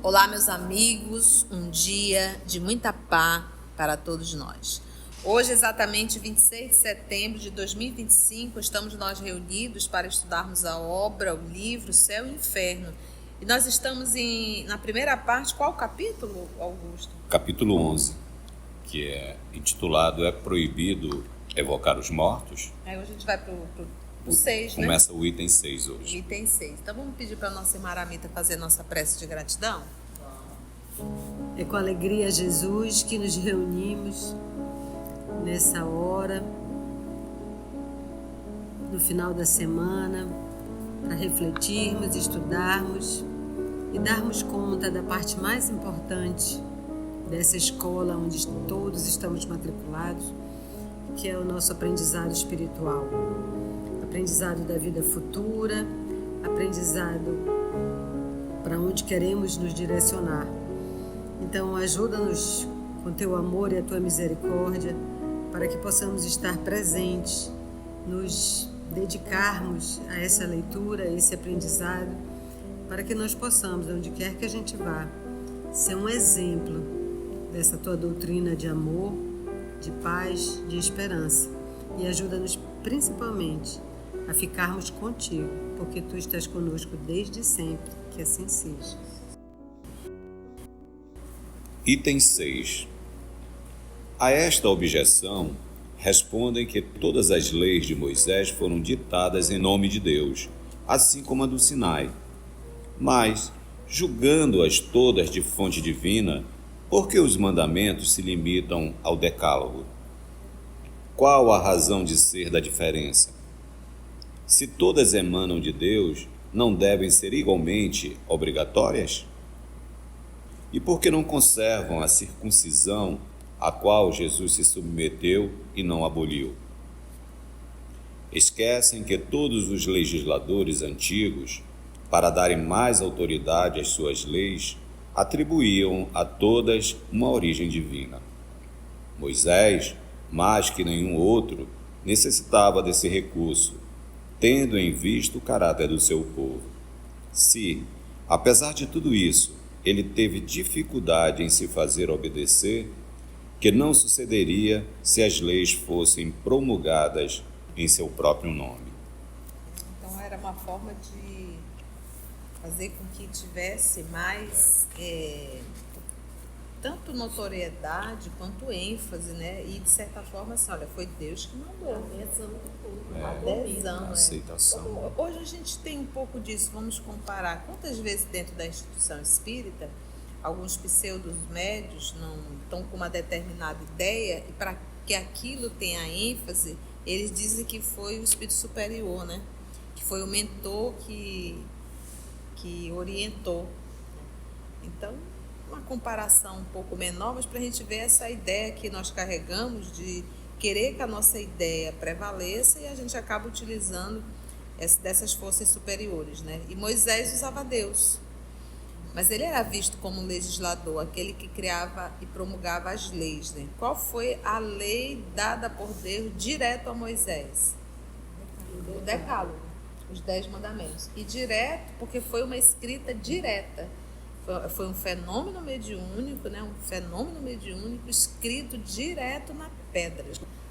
Olá, meus amigos, um dia de muita paz para todos nós. Hoje, exatamente 26 de setembro de 2025, estamos nós reunidos para estudarmos a obra, o livro Céu e Inferno. E nós estamos na primeira parte. Qual capítulo, Augusto? Capítulo 11, que é intitulado É Proibido Evocar os Mortos. Hoje a gente vai para o 6, né? Começa o item 6 hoje. Item 6. Então vamos pedir para a nossa irmã Aramita fazer nossa prece de gratidão? É com alegria, Jesus, que nos reunimos nessa hora, no final da semana, para refletirmos, estudarmos e darmos conta da parte mais importante dessa escola onde todos estamos matriculados, que é o nosso aprendizado espiritual. Aprendizado da vida futura, aprendizado para onde queremos nos direcionar. Então, ajuda-nos com teu amor e a tua misericórdia para que possamos estar presentes, nos dedicarmos a essa leitura, a esse aprendizado, para que nós possamos, onde quer que a gente vá, ser um exemplo dessa tua doutrina de amor, de paz, de esperança. E ajuda-nos principalmente a ficarmos contigo, porque tu estás conosco desde sempre, que assim seja. Item 6. A esta objeção, respondem que todas as leis de Moisés foram ditadas em nome de Deus, assim como a do Sinai. Mas, julgando-as todas de fonte divina, por que os mandamentos se limitam ao decálogo? Qual a razão de ser da diferença? Se todas emanam de Deus, não devem ser igualmente obrigatórias? E por que não conservam a circuncisão a qual Jesus se submeteu e não aboliu? Esquecem que todos os legisladores antigos, para darem mais autoridade às suas leis, atribuíam a todas uma origem divina. Moisés, mais que nenhum outro, necessitava desse recurso, tendo em vista o caráter do seu povo. Se, apesar de tudo isso, ele teve dificuldade em se fazer obedecer, que não sucederia se as leis fossem promulgadas em seu próprio nome. Então era uma forma de fazer com que tivesse mais tanto notoriedade quanto ênfase, né? E de certa forma assim, olha, foi Deus que mandou. Adesão, aceitação. Hoje a gente tem um pouco disso. Vamos comparar quantas vezes dentro da instituição espírita alguns pseudos médios não estão com uma determinada ideia e para que aquilo tenha ênfase, eles dizem que foi o espírito superior, né? Que foi o mentor que orientou. Então, uma comparação um pouco menor, mas para a gente ver essa ideia que nós carregamos de querer que a nossa ideia prevaleça e a gente acaba utilizando dessas forças superiores, né? E Moisés usava Deus, mas ele era visto como legislador, aquele que criava e promulgava as leis, né? Qual foi a lei dada por Deus direto a Moisés? O Decálogo, os 10 mandamentos. E direto, porque foi uma escrita direta. Foi um fenômeno mediúnico, né? Um fenômeno mediúnico escrito direto na pedra.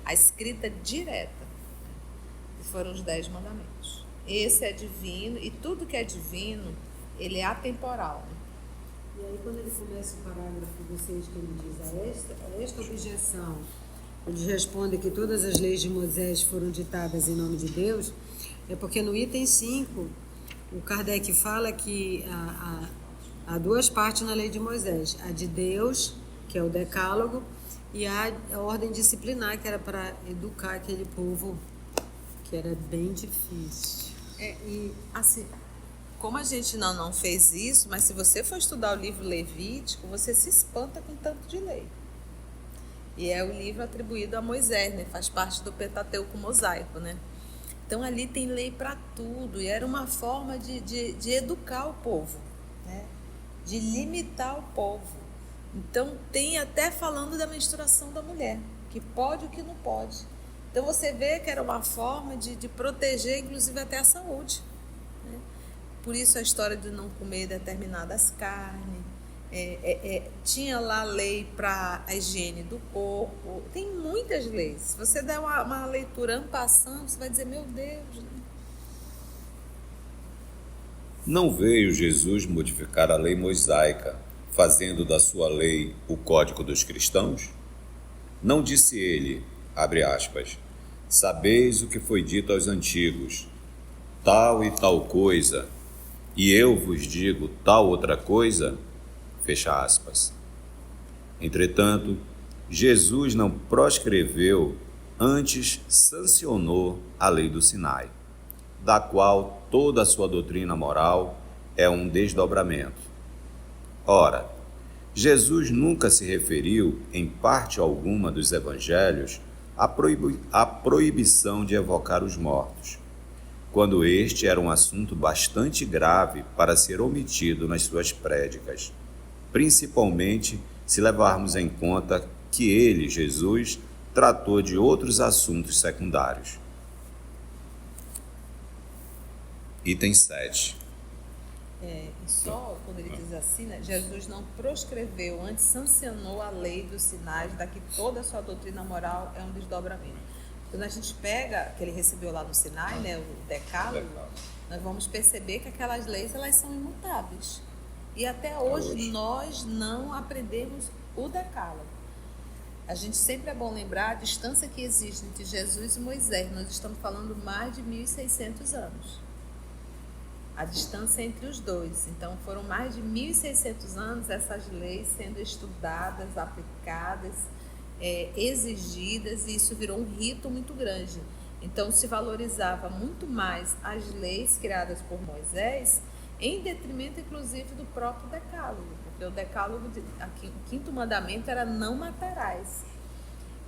A escrita direta. E foram os 10 mandamentos. Esse é divino, e tudo que é divino, ele é atemporal. E aí quando ele começa o parágrafo do 6, que ele diz, a esta objeção, ele responde que todas as leis de Moisés foram ditadas em nome de Deus, é porque no item 5, o Kardec fala que há duas partes na lei de Moisés, a de Deus, que é o decálogo, e a ordem disciplinar, que era para educar aquele povo, que era bem difícil. E assim, como a gente não fez isso, mas se você for estudar o livro Levítico, você se espanta com tanto de lei. E é o livro atribuído a Moisés, né? Faz parte do Pentateuco mosaico, né? Então ali tem lei para tudo, e era uma forma de educar o povo, né? De limitar o povo. Então tem até falando da menstruação da mulher, que pode e o que não pode. Então você vê que era uma forma de proteger, inclusive, até a saúde, né? Por isso a história de não comer determinadas carnes, Tinha lá a lei para a higiene do corpo. Tem muitas leis. Se você der uma leitura en passant, você vai dizer, meu Deus, né? Não veio Jesus modificar a lei mosaica, fazendo da sua lei o código dos cristãos? Não disse ele, abre aspas, sabeis o que foi dito aos antigos, tal e tal coisa, e eu vos digo tal outra coisa? Fecha aspas. Entretanto, Jesus não proscreveu, antes sancionou a lei do Sinai, da qual toda a sua doutrina moral é um desdobramento. Ora, Jesus nunca se referiu, em parte alguma dos evangelhos, à proibição de evocar os mortos, quando este era um assunto bastante grave para ser omitido nas suas prédicas, principalmente se levarmos em conta que ele, Jesus, tratou de outros assuntos secundários. Item 7. E só quando ele diz assim, né, Jesus não proscreveu, antes sancionou a lei dos sinais, da que toda a sua doutrina moral é um desdobramento. Quando a gente pega, que ele recebeu lá no Sinai, né, o Decálogo, nós vamos perceber que aquelas leis, elas são imutáveis. E até hoje nós não aprendemos o Decálogo. A gente sempre é bom lembrar a distância que existe entre Jesus e Moisés. Nós estamos falando mais de 1.600 anos. A distância entre os dois. Então, foram mais de 1.600 anos essas leis sendo estudadas, aplicadas, exigidas, e isso virou um rito muito grande. Então, se valorizava muito mais as leis criadas por Moisés, em detrimento, inclusive, do próprio Decálogo. Porque o Decálogo, o quinto mandamento era não matarás.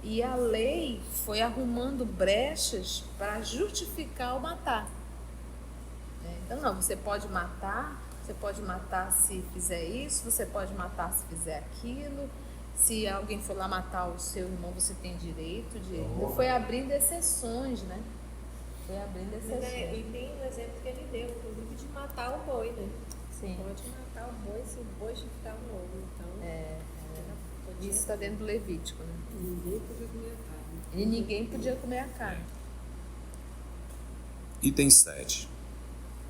E a lei foi arrumando brechas para justificar o matar. Então, não, você pode matar se fizer isso, você pode matar se fizer aquilo, se alguém for lá matar o seu irmão, você tem direito de... Foi abrindo exceções, né? Foi abrindo exceções. E tem um exemplo que ele deu, inclusive, de matar o boi, né? Sim. Pode matar o boi se o boi ficar novo, então... Isso está dentro do Levítico, né? Ninguém podia comer a carne. E ninguém podia comer a carne. Item 7.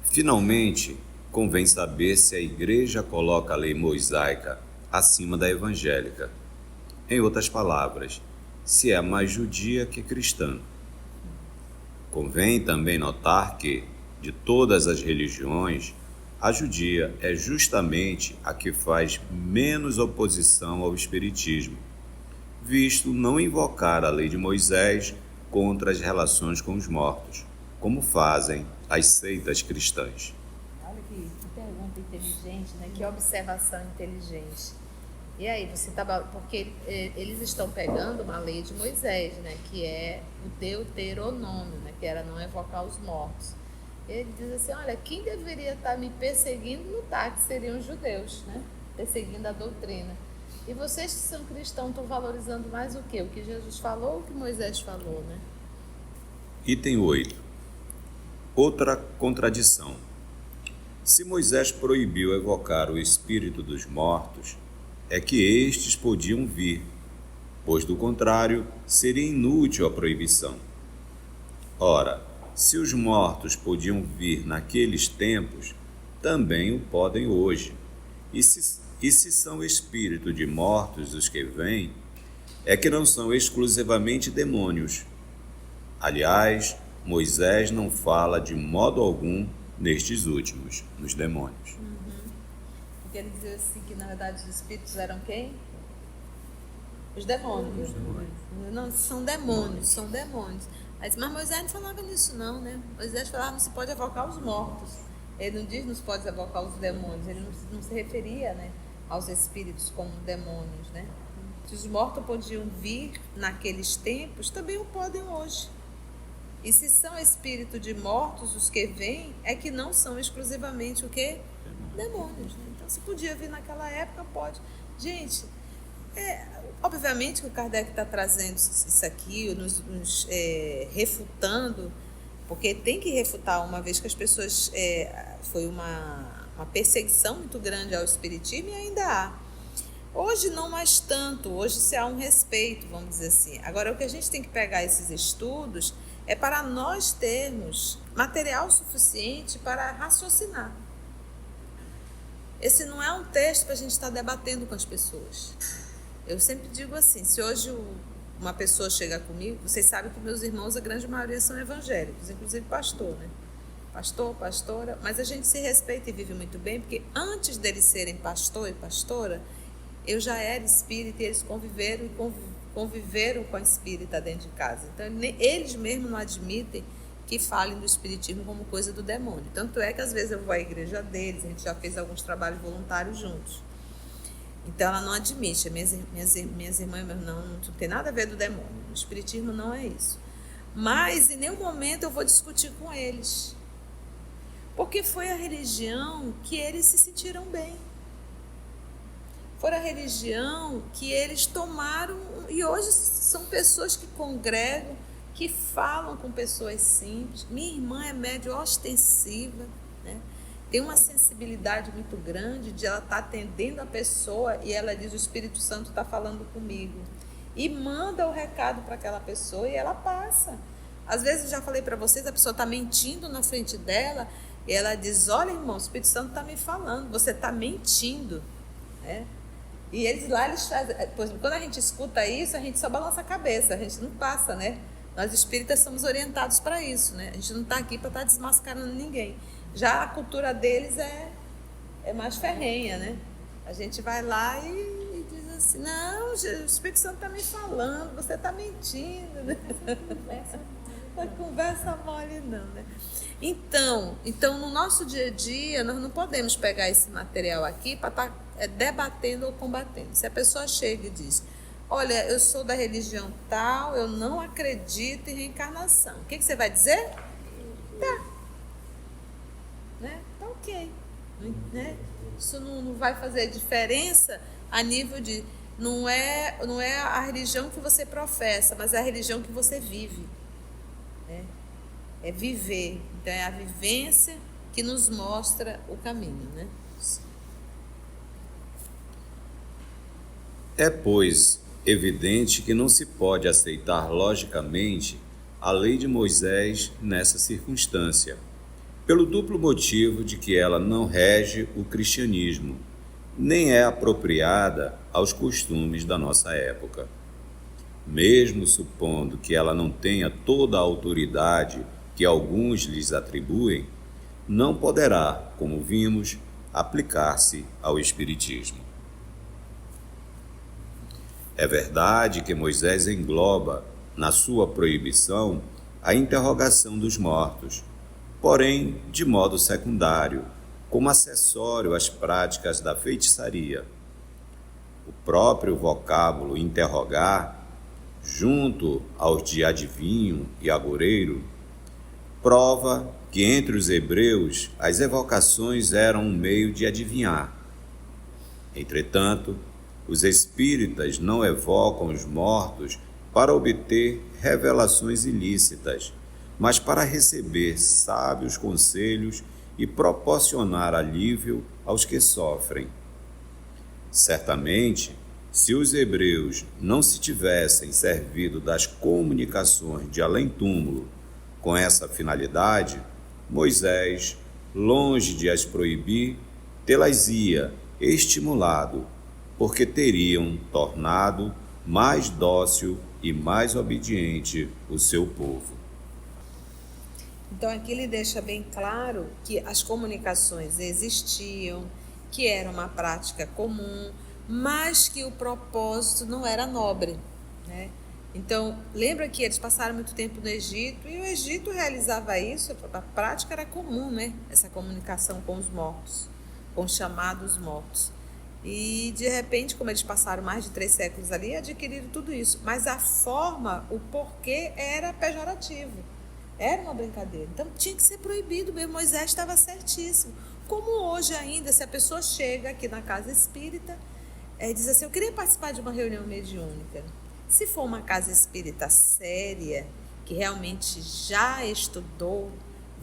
Finalmente, convém saber se a Igreja coloca a lei mosaica acima da evangélica. Em outras palavras, se é mais judia que cristã. Convém também notar que, de todas as religiões, a judia é justamente a que faz menos oposição ao espiritismo, visto não invocar a lei de Moisés contra as relações com os mortos, como fazem as seitas cristãs. Olha que pergunta inteligente, né? Que observação inteligente. E aí, porque eles estão pegando uma lei de Moisés, né? Que é o Deuteronômio, né? Que era não evocar os mortos. Ele diz assim, olha, quem deveria estar me perseguindo no TAC seriam os judeus, né? Perseguindo a doutrina. E vocês que são cristãos estão valorizando mais o quê? O que Jesus falou ou o que Moisés falou, né? Item 8. Outra contradição. Se Moisés proibiu evocar o espírito dos mortos, é que estes podiam vir, pois do contrário seria inútil a proibição. Ora, se os mortos podiam vir naqueles tempos, também o podem hoje. E se são espíritos de mortos os que vêm, é que não são exclusivamente demônios. Aliás, Moisés não fala de modo algum nestes últimos, nos demônios. Porque ele diz assim que na verdade os espíritos eram quem? Os demônios. Não, são demônios. Mas Moisés não falava nisso não, né? Moisés falava, não se pode evocar os mortos. Ele não diz não se pode evocar os demônios. Ele não se referia, né, aos espíritos como demônios, né? Se os mortos podiam vir naqueles tempos, também o podem hoje. E se são espíritos de mortos os que vêm, é que não são exclusivamente o quê? Demônios, né? Então, se podia vir naquela época, pode. Gente, obviamente que o Kardec está trazendo isso aqui, nos refutando, porque tem que refutar, uma vez que as pessoas... foi uma uma perseguição muito grande ao espiritismo, e ainda há. Hoje não mais tanto, hoje se há um respeito, vamos dizer assim. Agora, o que a gente tem que pegar esses estudos é para nós termos material suficiente para raciocinar. Esse não é um texto para a gente estar debatendo com as pessoas. Eu sempre digo assim, se hoje uma pessoa chega comigo, vocês sabem que meus irmãos, a grande maioria são evangélicos, inclusive pastor, né? Pastor, pastora, mas a gente se respeita e vive muito bem, porque antes deles serem pastor e pastora, eu já era espírita e eles conviveram com a espírita dentro de casa. Então, eles mesmos não admitem que falem do espiritismo como coisa do demônio. Tanto é que às vezes eu vou à igreja deles, a gente já fez alguns trabalhos voluntários juntos. Então ela não admite, minhas irmãs não tem nada a ver do demônio. O espiritismo não é isso. Mas em nenhum momento eu vou discutir com eles. Porque foi a religião que eles se sentiram bem. Foi a religião que eles tomaram, e hoje são pessoas que congregam, que falam com pessoas simples. Minha irmã é médium ostensiva, né? Tem uma sensibilidade muito grande de ela estar atendendo a pessoa e ela diz, o Espírito Santo está falando comigo. E manda o recado para aquela pessoa e ela passa. Às vezes, eu já falei para vocês, a pessoa está mentindo na frente dela e ela diz, olha, irmão, o Espírito Santo está me falando, você está mentindo, né? E eles fazem, por exemplo, quando a gente escuta isso, a gente só balança a cabeça, a gente não passa, né? Nós espíritas somos orientados para isso, né? A gente não está aqui para estar desmascarando ninguém. Já a cultura deles é mais ferrenha, né? A gente vai lá e diz assim, não, o Espírito Santo está me falando, você está mentindo, né? Não é conversa mole não, né? Então, no nosso dia a dia, nós não podemos pegar esse material aqui para estar debatendo ou combatendo. Se a pessoa chega e diz, olha, eu sou da religião tal, eu não acredito em reencarnação. O que você vai dizer? Tá. Né? Tá ok. Né? Isso não vai fazer diferença a nível de... Não é a religião que você professa, mas é a religião que você vive. Né? É viver. Então é a vivência que nos mostra o caminho, né? É, pois, evidente que não se pode aceitar logicamente a lei de Moisés nessa circunstância, pelo duplo motivo de que ela não rege o cristianismo, nem é apropriada aos costumes da nossa época. Mesmo supondo que ela não tenha toda a autoridade que alguns lhes atribuem, não poderá, como vimos, aplicar-se ao espiritismo. É verdade que Moisés engloba, na sua proibição, a interrogação dos mortos, porém de modo secundário, como acessório às práticas da feitiçaria. O próprio vocábulo interrogar, junto aos de adivinho e agoureiro, prova que entre os hebreus as evocações eram um meio de adivinhar. Entretanto, os espíritas não evocam os mortos para obter revelações ilícitas, mas para receber sábios conselhos e proporcionar alívio aos que sofrem. Certamente, se os hebreus não se tivessem servido das comunicações de além-túmulo com essa finalidade, Moisés, longe de as proibir, tê-las-ia estimulado, porque teriam tornado mais dócil e mais obediente o seu povo. Então aqui ele deixa bem claro que as comunicações existiam, que era uma prática comum, mas que o propósito não era nobre, né? Então, lembra que eles passaram muito tempo no Egito e o Egito realizava isso, a prática era comum, né? Essa comunicação com os mortos, com os chamados mortos. E, de repente, como eles passaram mais de 3 séculos ali, adquiriram tudo isso. Mas a forma, o porquê era pejorativo, era uma brincadeira. Então, tinha que ser proibido mesmo. Moisés estava certíssimo. Como hoje ainda, se a pessoa chega aqui na casa espírita e diz assim, eu queria participar de uma reunião mediúnica. Se for uma casa espírita séria, que realmente já estudou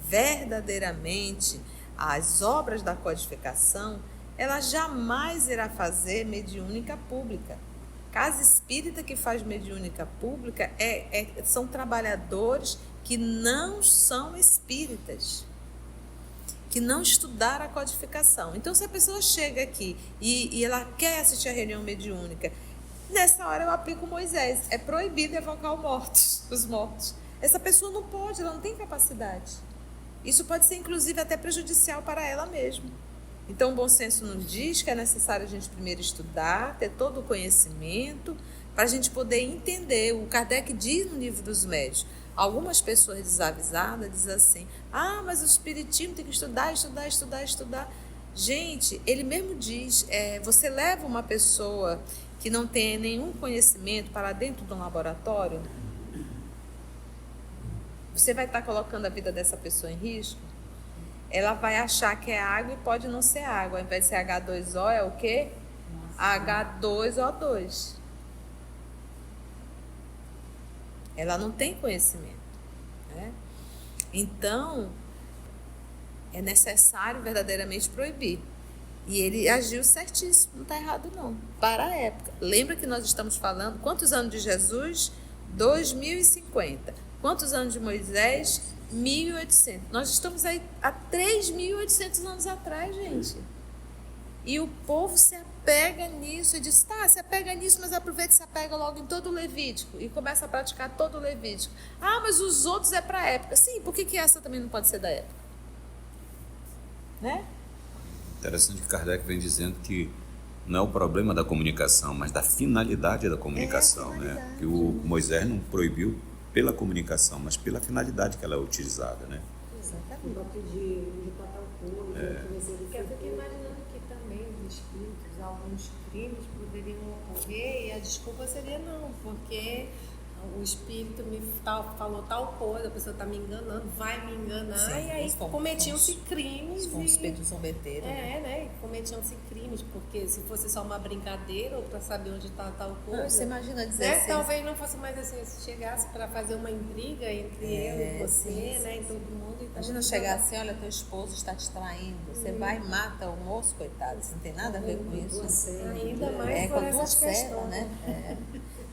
verdadeiramente as obras da codificação, ela jamais irá fazer mediúnica pública. Casa espírita que faz mediúnica pública são trabalhadores que não são espíritas, que não estudaram a codificação. Então, se a pessoa chega aqui e ela quer assistir a reunião mediúnica, nessa hora eu aplico Moisés. É proibido evocar os mortos. Essa pessoa não pode, ela não tem capacidade. Isso pode ser, inclusive, até prejudicial para ela mesma. Então, o bom senso nos diz que é necessário a gente primeiro estudar, ter todo o conhecimento, para a gente poder entender. O Kardec diz no Livro dos Médiuns, algumas pessoas desavisadas dizem assim, mas o espiritismo tem que estudar. Gente, ele mesmo diz, você leva uma pessoa que não tem nenhum conhecimento para dentro de um laboratório, você vai estar colocando a vida dessa pessoa em risco? Ela vai achar que é água e pode não ser água. Ao invés de ser H2O, é o quê? H2O2. Ela não tem conhecimento, né? Então, é necessário verdadeiramente proibir. E ele agiu certíssimo, não está errado não, para a época. Lembra que nós estamos falando, quantos anos de Jesus? 2050. Quantos anos de Moisés? 1.800. Nós estamos aí há 3.800 anos atrás, gente. E o povo se apega nisso e diz, se apega nisso, mas aproveita e se apega logo em todo o Levítico e começa a praticar todo o Levítico. Mas os outros é para a época. Sim, por que essa também não pode ser da época? Né? Interessante que Kardec vem dizendo que não é o problema da comunicação, mas da finalidade da comunicação, né? Que o Moisés não proibiu pela comunicação, mas pela finalidade que ela é utilizada, né? Exatamente. Para pedir para tal coisa, eu fico imaginando que também os espíritos, alguns crimes poderiam ocorrer e a desculpa seria não, porque o espírito me falou tal coisa, a pessoa está me enganando, vai me enganar, sim, e aí cometiam-se crimes. Como os espíritos zombeteiro. Né? Cometiam-se crimes, porque se fosse só uma brincadeira ou para saber onde está tal coisa. Você imagina dizer assim. Talvez não fosse mais assim, se chegasse para fazer uma intriga entre eu e você, sim, né? E todo mundo. Então, imagina chegar assim, olha, teu esposo está te traindo. Você vai e mata o moço, coitado. Isso não tem nada a ver com isso. Ainda mais com duas cenas, né?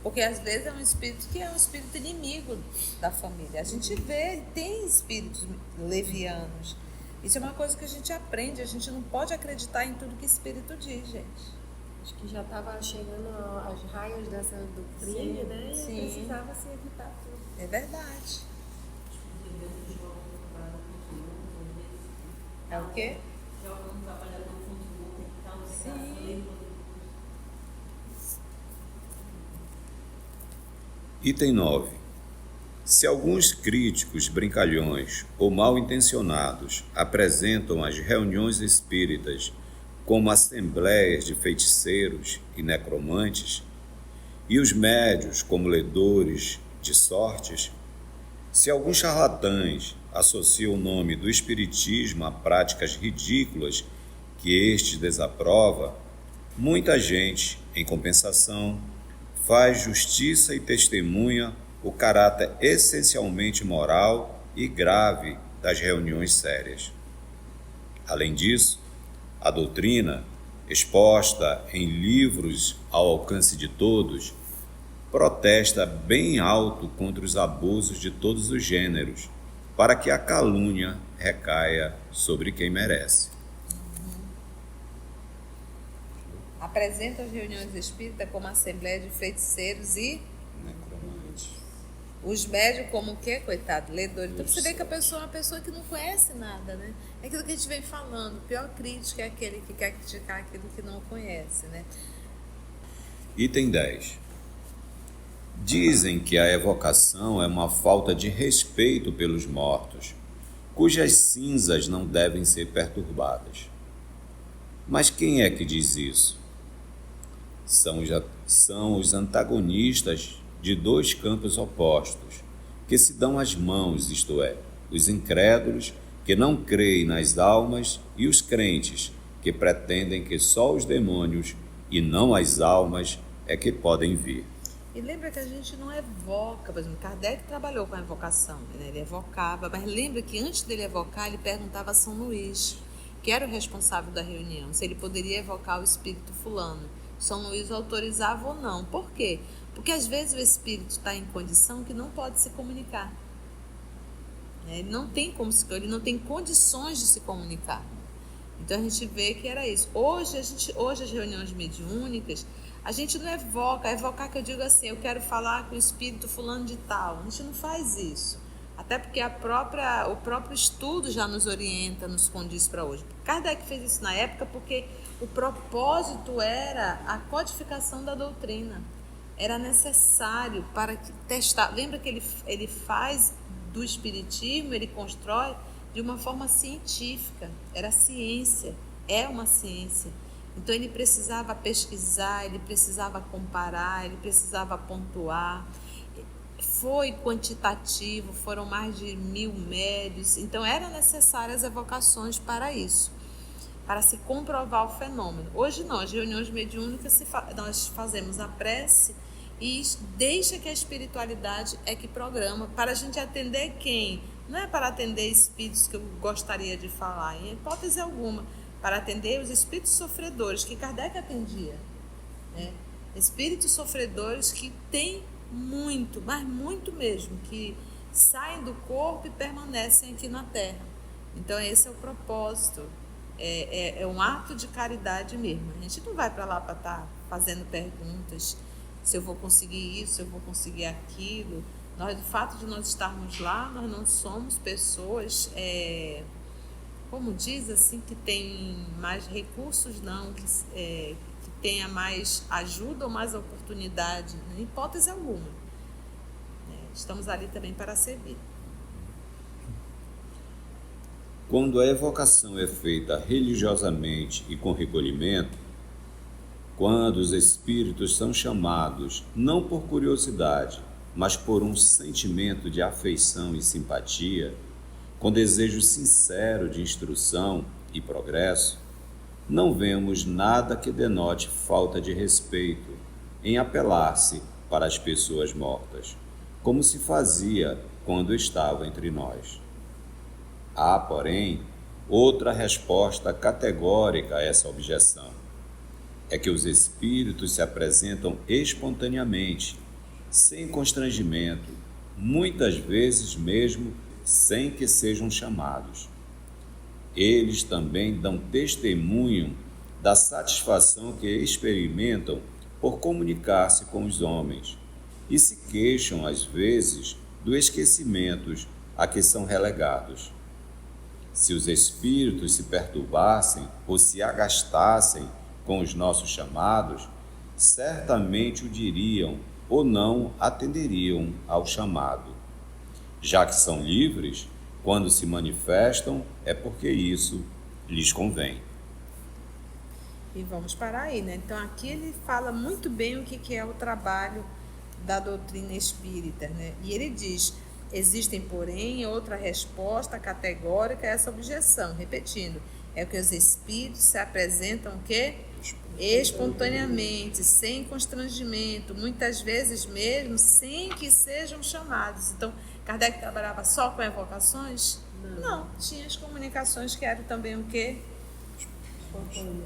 Porque às vezes é um espírito que é um espírito inimigo da família. A gente vê, tem espíritos levianos. Isso é uma coisa que a gente aprende. A gente não pode acreditar em tudo que espírito diz, gente. Acho que já estava chegando aos raios dessa doutrina, né? E precisava se evitar tudo. É verdade. É o quê? Sim. Item 9. Se alguns críticos brincalhões ou mal intencionados apresentam as reuniões espíritas como assembleias de feiticeiros e necromantes, e os médios como ledores de sortes, se alguns charlatães associam o nome do espiritismo a práticas ridículas que este desaprova, muita gente, em compensação, faz justiça e testemunha o caráter essencialmente moral e grave das reuniões sérias. Além disso, a doutrina, exposta em livros ao alcance de todos, protesta bem alto contra os abusos de todos os gêneros, para que a calúnia recaia sobre quem merece. Apresenta as reuniões espíritas como assembleia de feiticeiros e Necromantes. Os médios como o quê, coitado? Ledor. Então você vê que a pessoa é uma pessoa que não conhece nada, né? É aquilo que a gente vem falando. O pior crítico é aquele que quer criticar aquilo que não conhece, né? Item 10. Dizem que a evocação é uma falta de respeito pelos mortos, cujas cinzas não devem ser perturbadas. Mas quem é que diz isso? São os antagonistas de dois campos opostos, que se dão as mãos, isto é, os incrédulos que não creem nas almas e os crentes que pretendem que só os demônios e não as almas é que podem vir. E lembra que a gente não evoca, por exemplo, Kardec trabalhou com a evocação, né? Ele evocava, mas lembra que antes dele evocar, ele perguntava a São Luís. que era o responsável da reunião, se ele poderia evocar o espírito fulano. São Luís autorizava ou não. Por quê? Porque às vezes o espírito está em condição que não pode se comunicar. Ele não tem ele não tem condições de se comunicar. Então a gente vê que era isso. Hoje as reuniões mediúnicas, a gente não evocar que eu digo assim, eu quero falar com o espírito fulano de tal. A gente não faz isso. Até porque o próprio estudo já nos orienta, nos condiz para hoje. Kardec fez isso na época porque o propósito era a codificação da doutrina. Era necessário para testar. Lembra que ele faz do espiritismo, ele constrói de uma forma científica. Era ciência, é uma ciência. Então ele precisava pesquisar, ele precisava comparar, ele precisava pontuar. Foi quantitativo, foram mais de 1000 médios, então eram necessárias evocações para isso, para se comprovar o fenômeno. Hoje não, as reuniões mediúnicas nós fazemos a prece e deixa que a espiritualidade é que programa, para a gente atender quem? Não é para atender espíritos que eu gostaria de falar, em hipótese alguma, para atender os espíritos sofredores que Kardec atendia, né? Espíritos sofredores que têm muito, mas muito mesmo, que saem do corpo e permanecem aqui na Terra. Então esse é o propósito, é um ato de caridade mesmo. A gente não vai para lá para estar fazendo perguntas se eu vou conseguir isso, se eu vou conseguir aquilo. O fato de nós estarmos lá, nós não somos pessoas, como diz assim, que tem mais recursos, não, que tenha mais ajuda ou mais oportunidade, em hipótese alguma. Estamos ali também para servir. Quando a evocação é feita religiosamente e com recolhimento, quando os espíritos são chamados não por curiosidade, mas por um sentimento de afeição e simpatia, com desejo sincero de instrução e progresso, não vemos nada que denote falta de respeito em apelar-se para as pessoas mortas, como se fazia quando estava entre nós. Há, porém, outra resposta categórica a essa objeção. É que os espíritos se apresentam espontaneamente, sem constrangimento, muitas vezes mesmo sem que sejam chamados. Eles também dão testemunho da satisfação que experimentam por comunicar-se com os homens e se queixam, às vezes, do esquecimento a que são relegados. Se os espíritos se perturbassem ou se agastassem com os nossos chamados, certamente o diriam ou não atenderiam ao chamado. Já que são livres, quando se manifestam, é porque isso lhes convém. E vamos parar aí, né? Então aqui ele fala muito bem o que é o trabalho da doutrina espírita, né? E ele diz: existem, porém, outra resposta categórica a essa objeção. Repetindo, é que os espíritos se apresentam o quê? Espontaneamente, sem constrangimento, muitas vezes mesmo sem que sejam chamados. Então, Kardec trabalhava só com evocações? Não, tinha as comunicações que eram também o quê?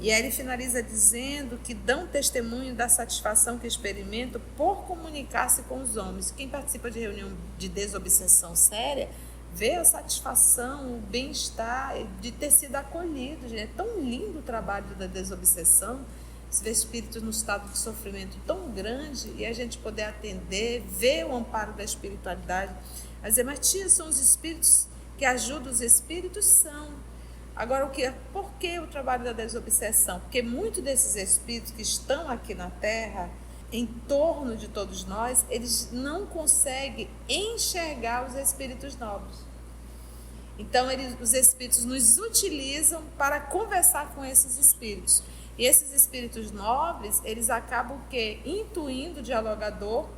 E aí ele finaliza dizendo que dão testemunho da satisfação que experimentam por comunicar-se com os homens. Quem participa de reunião de desobsessão séria vê a satisfação, o bem-estar de ter sido acolhido. Gente. É tão lindo o trabalho da desobsessão, se vê espíritos no estado de sofrimento tão grande e a gente poder atender, ver o amparo da espiritualidade. Mas dizer, mas tia, são os espíritos que ajudam os espíritos? São. Agora, por que o trabalho da desobsessão? Porque muitos desses espíritos que estão aqui na Terra, em torno de todos nós, eles não conseguem enxergar os espíritos nobres. Então, os espíritos nos utilizam para conversar com esses espíritos. E esses espíritos nobres, eles acabam o quê? Intuindo o dialogador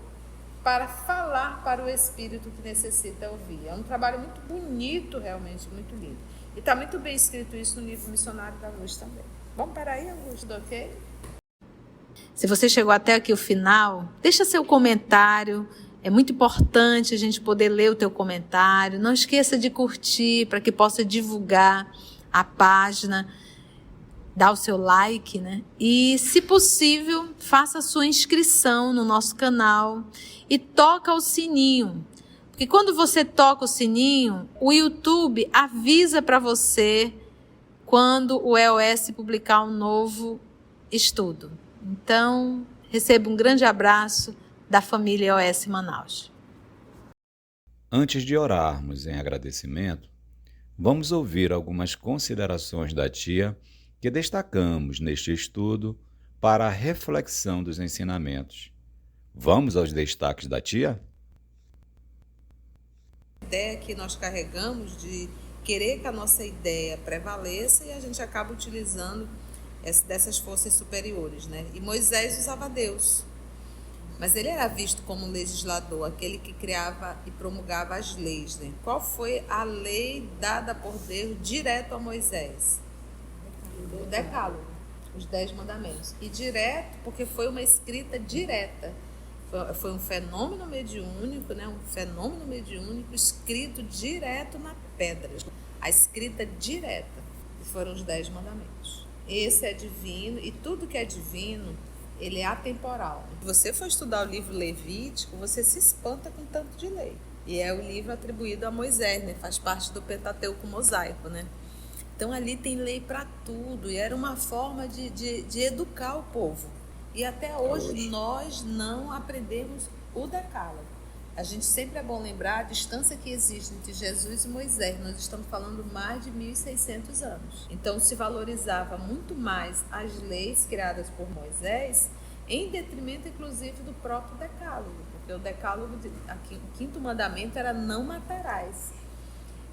para falar para o espírito que necessita ouvir. É um trabalho muito bonito, realmente, muito lindo. E está muito bem escrito isso no livro Missionário da Luz também. Vamos parar aí, Augusto, ok? Se você chegou até aqui o final, deixa seu comentário. É muito importante a gente poder ler o teu comentário. Não esqueça de curtir para que possa divulgar a página, dá o seu like, né? E, se possível, faça a sua inscrição no nosso canal e toca o sininho. Porque quando você toca o sininho, o YouTube avisa para você quando o EOS publicar um novo estudo. Então, receba um grande abraço da família EOS Manaus. Antes de orarmos em agradecimento, vamos ouvir algumas considerações da tia que destacamos neste estudo para a reflexão dos ensinamentos. Vamos aos destaques da tia? A ideia que nós carregamos de querer que a nossa ideia prevaleça e a gente acaba utilizando dessas forças superiores, né? E Moisés usava Deus, mas ele era visto como legislador, aquele que criava e promulgava as leis, né? Qual foi a lei dada por Deus direto a Moisés? O Decálogo, os 10 mandamentos. E direto, porque foi uma escrita direta. Foi um fenômeno mediúnico, né? Um fenômeno mediúnico escrito direto na pedra. A escrita direta. E foram os 10 mandamentos. Esse é divino, e tudo que é divino, ele é atemporal. Se você for estudar o livro Levítico, você se espanta com tanto de lei. E é o livro atribuído a Moisés, né? Faz parte do Pentateuco mosaico, né? Então ali tem lei para tudo, e era uma forma de educar o povo. E até hoje nós não aprendemos o Decálogo. A gente sempre é bom lembrar a distância que existe entre Jesus e Moisés. Nós estamos falando mais de 1.600 anos. Então se valorizava muito mais as leis criadas por Moisés, em detrimento inclusive do próprio Decálogo. Porque o Decálogo, o 5º mandamento era não matarás.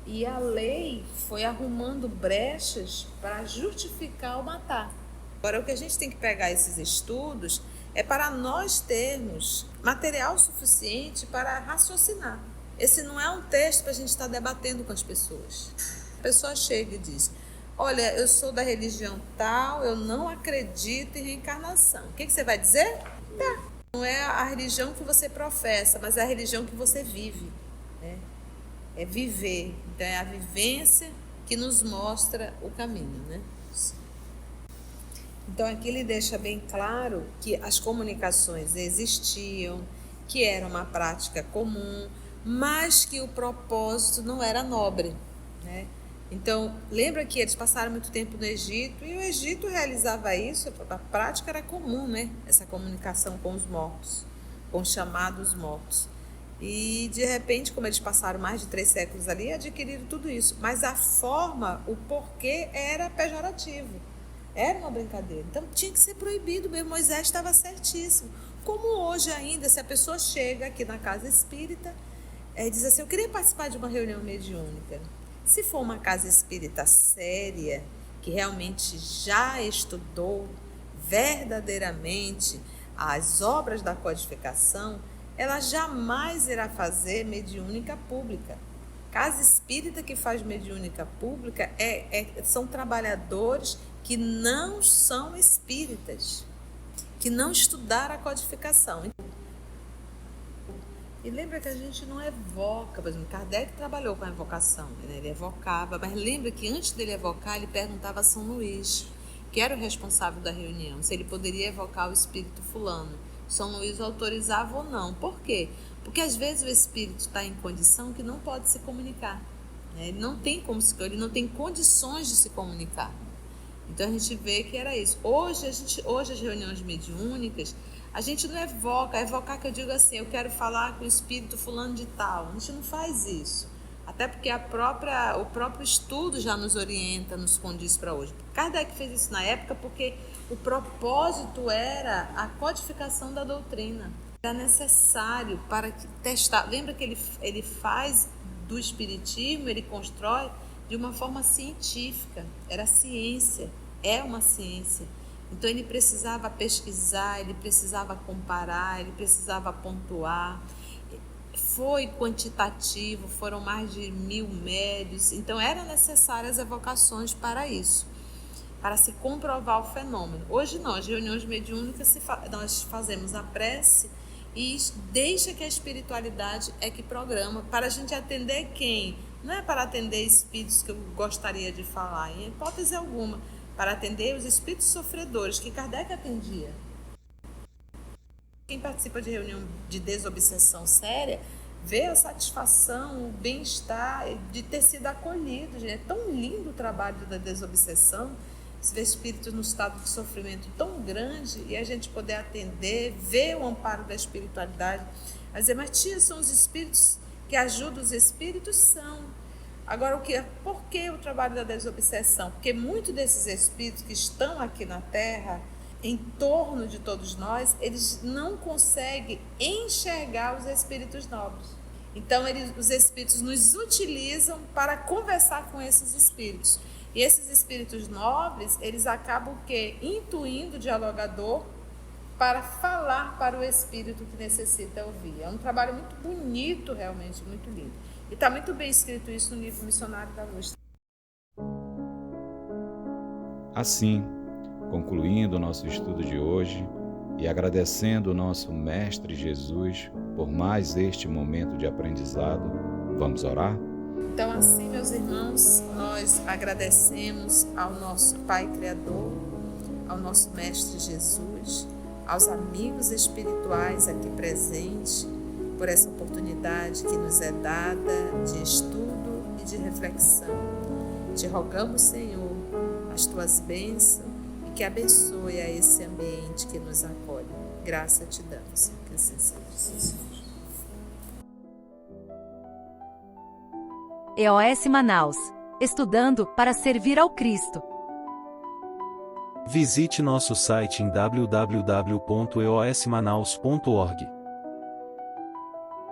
E a lei foi arrumando brechas para justificar o matar. Agora, o que a gente tem que pegar esses estudos é para nós termos material suficiente para raciocinar. Esse não é um texto para a gente estar debatendo com as pessoas. A pessoa chega e diz: olha, eu sou da religião tal, eu não acredito em reencarnação. O que você vai dizer? Tá. Não é a religião que você professa, mas é a religião que você vive, né? É viver. Então é a vivência que nos mostra o caminho, né? Então aqui ele deixa bem claro que as comunicações existiam, que era uma prática comum, mas que o propósito não era nobre, né? Então, lembra que eles passaram muito tempo no Egito, e o Egito realizava isso, a prática era comum, né? Essa comunicação com os mortos, com os chamados mortos. E, de repente, como eles passaram mais de 3 séculos ali, adquiriram tudo isso. Mas a forma, o porquê era pejorativo, era uma brincadeira. Então, tinha que ser proibido mesmo. Moisés estava certíssimo. Como hoje ainda, se a pessoa chega aqui na casa espírita e diz assim: eu queria participar de uma reunião mediúnica. Se for uma casa espírita séria, que realmente já estudou verdadeiramente as obras da codificação, ela jamais irá fazer mediúnica pública. Casa espírita que faz mediúnica pública são trabalhadores que não são espíritas, que não estudaram a codificação. E lembra que a gente não evoca, por exemplo, Kardec trabalhou com a evocação, né? Ele evocava, mas lembra que antes dele evocar, ele perguntava a São Luís, que era o responsável da reunião, se ele poderia evocar o espírito fulano. São Luís autorizava ou não. Por quê? Porque às vezes o espírito está em condição que não pode se comunicar, né? Ele não tem condições de se comunicar. Então a gente vê que era isso. Hoje as reuniões mediúnicas, a gente não evocar que eu digo assim: eu quero falar com o espírito fulano de tal. A gente não faz isso. Até porque o próprio estudo já nos orienta, nos condiz para hoje. Kardec fez isso na época porque o propósito era a codificação da doutrina. Era necessário para testar. Lembra que ele faz do espiritismo, ele constrói de uma forma científica. Era ciência, é uma ciência. Então ele precisava pesquisar, ele precisava comparar, ele precisava pontuar. Foi quantitativo, foram mais de 1000 médios. Então eram necessárias evocações para isso, para se comprovar o fenômeno. Hoje não, as reuniões mediúnicas nós fazemos a prece e deixa que a espiritualidade é que programa, para a gente atender quem? Não é para atender espíritos que eu gostaria de falar, em hipótese alguma, para atender os espíritos sofredores que Kardec atendia. Quem participa de reunião de desobsessão séria vê a satisfação, o bem-estar de ter sido acolhido. Gente. É tão lindo o trabalho da desobsessão, se vê espíritos no estado de sofrimento tão grande e a gente poder atender, ver o amparo da espiritualidade. Vai dizer, mas tia, são os espíritos que ajudam os espíritos? São. Agora, por que o trabalho da desobsessão? Porque muitos desses espíritos que estão aqui na Terra, em torno de todos nós, eles não conseguem enxergar os espíritos nobres. Então, os espíritos nos utilizam para conversar com esses espíritos. E esses espíritos nobres, eles acabam intuindo o dialogador para falar para o espírito que necessita ouvir. É um trabalho muito bonito, realmente, muito lindo. E está muito bem escrito isso no livro Missionário da Luz. Assim, concluindo o nosso estudo de hoje e agradecendo o nosso Mestre Jesus por mais este momento de aprendizado, vamos orar? Então, assim, meus irmãos, nós agradecemos ao nosso Pai Criador, ao nosso Mestre Jesus, aos amigos espirituais aqui presentes, por essa oportunidade que nos é dada de estudo e de reflexão. Te rogamos, Senhor, as tuas bênçãos e que abençoe a esse ambiente que nos acolhe. Graça te damos. Que assim seja. EOS Manaus. Estudando para servir ao Cristo. Visite nosso site em www.eosmanaus.org.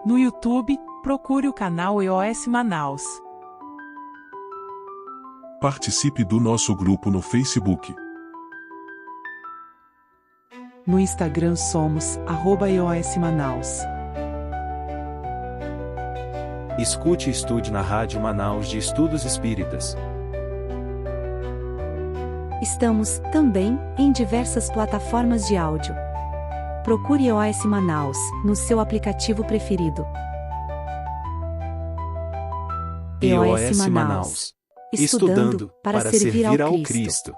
No YouTube, procure o canal EOS Manaus. Participe do nosso grupo no Facebook. No Instagram somos @EOS Manaus. Escute e estude na Rádio Manaus de Estudos Espíritas. Estamos, também, em diversas plataformas de áudio. Procure EOS Manaus, no seu aplicativo preferido. EOS Manaus. Estudando para servir ao Cristo.